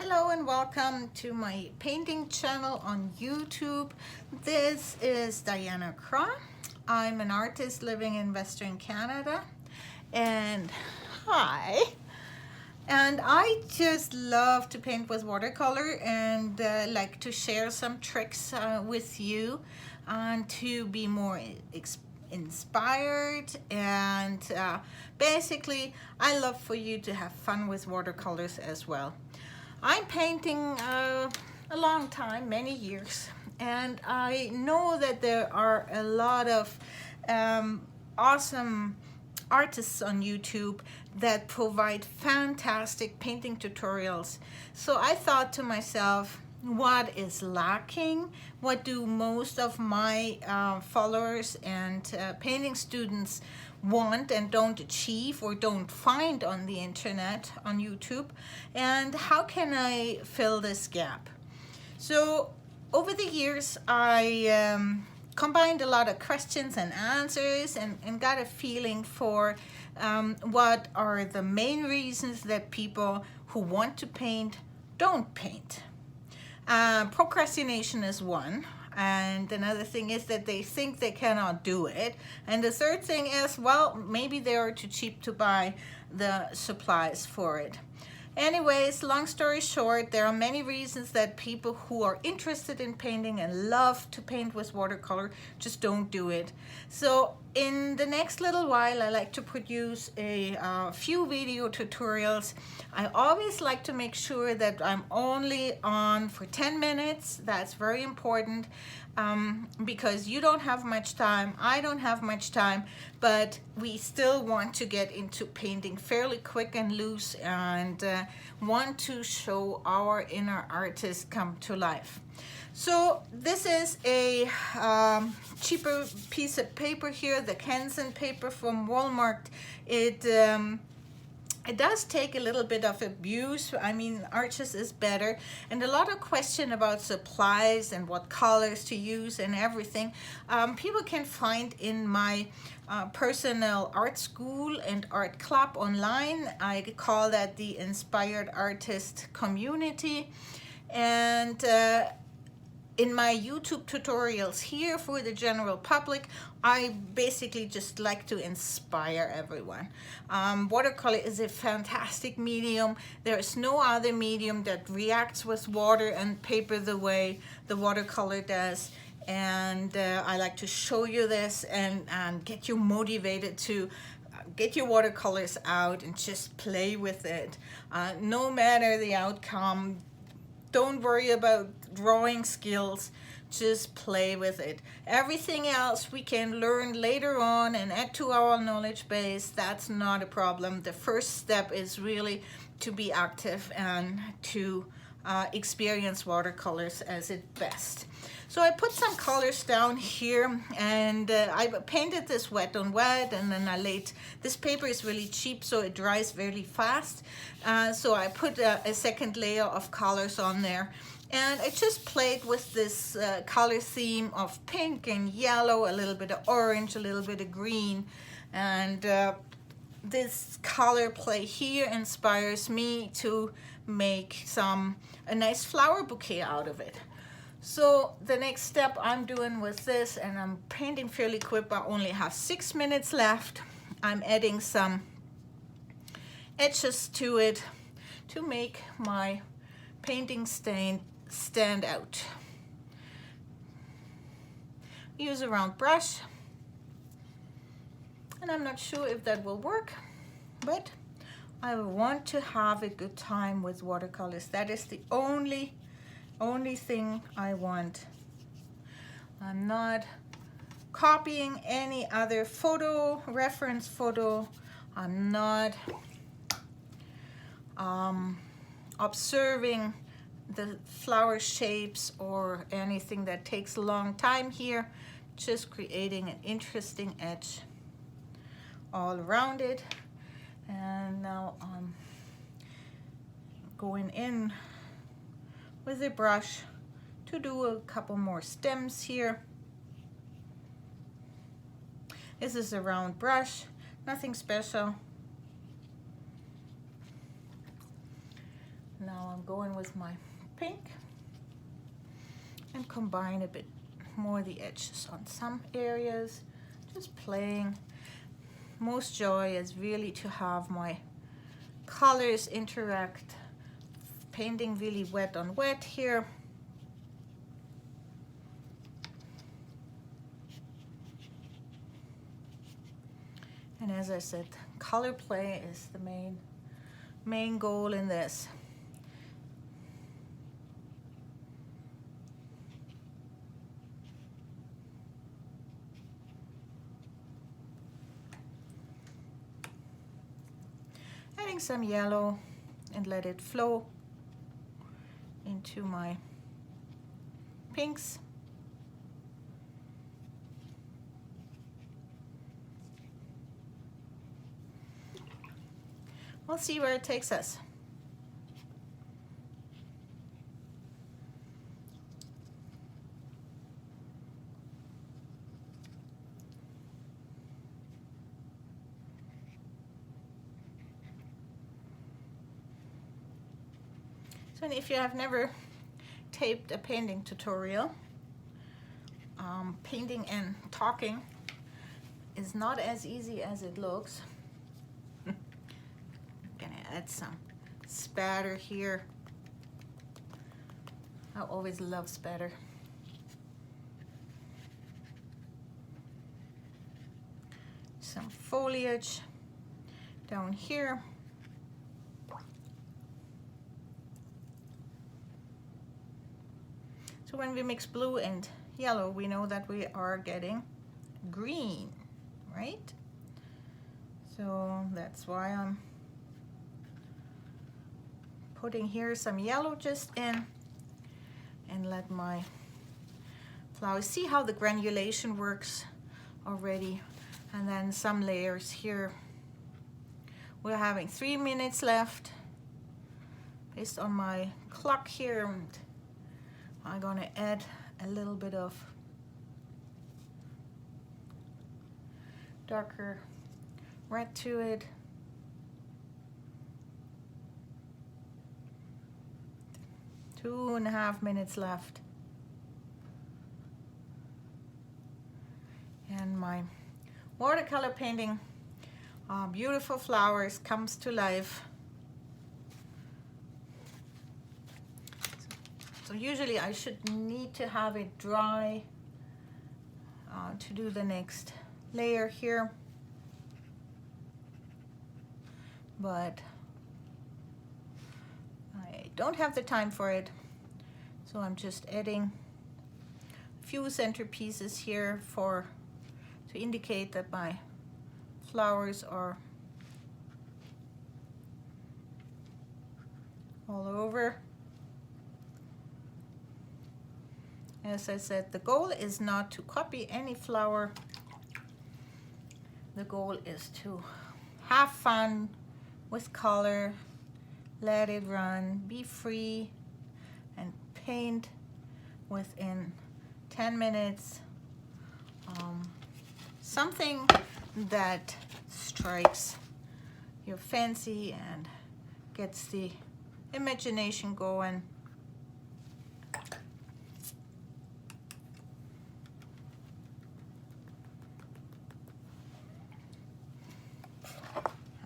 Hello and welcome to my painting channel on YouTube. This is Diana Craw. I'm an artist living in Western Canada, and hi. And I just love to paint with watercolor and like to share some tricks with you and to be more inspired, and basically I love for you to have fun with watercolors as well. I'm painting a long time, many years, and I know that there are a lot of awesome artists on YouTube that provide fantastic painting tutorials. So I thought to myself, what is lacking? What do most of my followers and painting students want and don't achieve or don't find on the internet, on YouTube? And how can I fill this gap? So over the years, I combined a lot of questions and answers and got a feeling for what are the main reasons that people who want to paint don't paint. Procrastination is one, and another thing is that they think they cannot do it, and the third thing is, well, maybe they are too cheap to buy the supplies for it. Anyways, long story short, there are many reasons that people who are interested in painting and love to paint with watercolor just don't do it. So in the next little while, I like to produce a few video tutorials. I always like to make sure that I'm only on for 10 minutes. That's very important because you don't have much time, I don't have much time, but we still want to get into painting fairly quick and loose and want to show our inner artist come to life. So this is a cheaper piece of paper here, the Canson paper from Walmart. It does take a little bit of abuse. I mean, Arches is better, and a lot of question about supplies and what colors to use and everything. People can find in my personal art school and art club online. I call that the Inspired Artist Community. And in my YouTube tutorials here for the general public, I basically just like to inspire everyone. Watercolor is a fantastic medium. There is no other medium that reacts with water and paper the way the watercolor does. And I like to show you this and get you motivated to get your watercolors out and just play with it. No matter the outcome, don't worry about drawing skills, just play with it. Everything else we can learn later on and add to our knowledge base. That's not a problem. The first step is really to be active and to experience watercolors as its best. So I put some colors down here, and I painted this wet on wet, and then I laid, this paper is really cheap, so it dries very fast. So I put a second layer of colors on there, and I just played with this color theme of pink and yellow, a little bit of orange, a little bit of green, and this color play here inspires me to make a nice flower bouquet out of it. So the next step I'm doing with this, and I'm painting fairly quick, I only have 6 minutes left. I'm adding some edges to it to make my painting stain stand out. Use a round brush, and I'm not sure if that will work, but I want to have a good time with watercolors. That is the only thing I want. I'm not copying any other reference photo. I'm not observing the flower shapes or anything that takes a long time here. Just creating an interesting edge all around it. And now I'm going in with a brush to do a couple more stems here. This is a round brush, nothing special. Now I'm going with my pink and combine a bit more the edges on some areas, just playing. Most joy is really to have my colors interact, painting really wet on wet here. And as I said, color play is the main goal in this. Adding some yellow and let it flow into my pinks. We'll see where it takes us. So if you have never taped a painting tutorial, painting and talking is not as easy as it looks. I'm gonna add some spatter here. I always love spatter. Some foliage down here. So when we mix blue and yellow, we know that we are getting green, right? So that's why I'm putting here some yellow just in and let my flowers see how the granulation works already. And then some layers here. We're having 3 minutes left based on my clock here, and I'm gonna add a little bit of darker red to it. Two and a half minutes left. And my watercolor painting, beautiful flowers, comes to life. So usually I should need to have it dry to do the next layer here. But I don't have the time for it. So I'm just adding a few centerpieces here to indicate that my flowers are all over. As I said, the goal is not to copy any flower. The goal is to have fun with color, let it run, be free, and paint within 10 minutes. Something that strikes your fancy and gets the imagination going.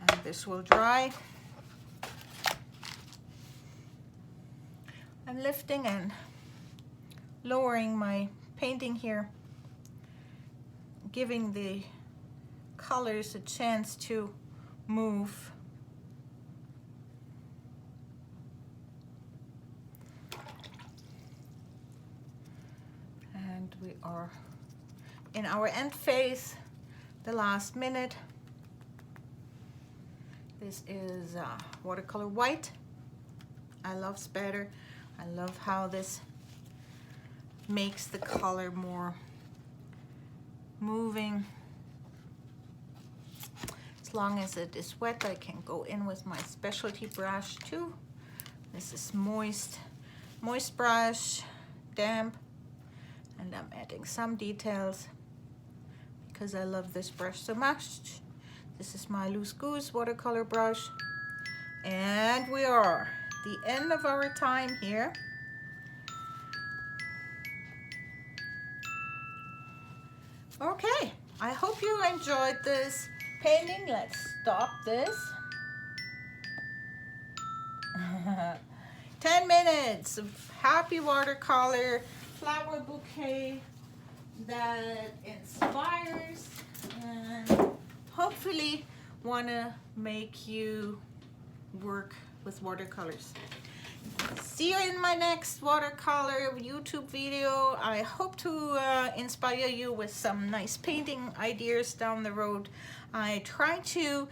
And this will dry. I'm lifting and lowering my painting here, giving the colors a chance to move. And we are in our end phase, the last minute. This is watercolor white. I love spatter. I love how this makes the color more moving. As long as it is wet, I can go in with my specialty brush too. This is moist brush, damp, and I'm adding some details because I love this brush so much. This is my Loose Goose watercolor brush, and we are the end of our time here. Okay, I hope you enjoyed this painting. Let's stop this. 10 minutes of happy watercolor flower bouquet that inspires and hopefully want to make you work with watercolors. See you in my next watercolor YouTube video. I hope to inspire you with some nice painting ideas down the road. I try to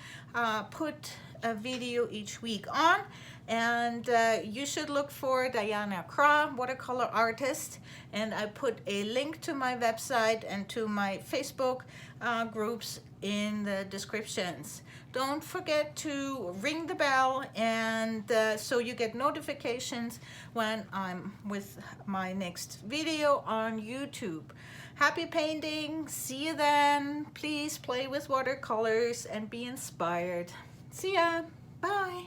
put a video each week on, and you should look for Diana Craw, watercolor artist, and I put a link to my website and to my Facebook groups in the descriptions. Don't forget to ring the bell, and so you get notifications when I'm with my next video on YouTube. Happy painting. See you then. Please play with watercolors and be inspired. See ya. Bye.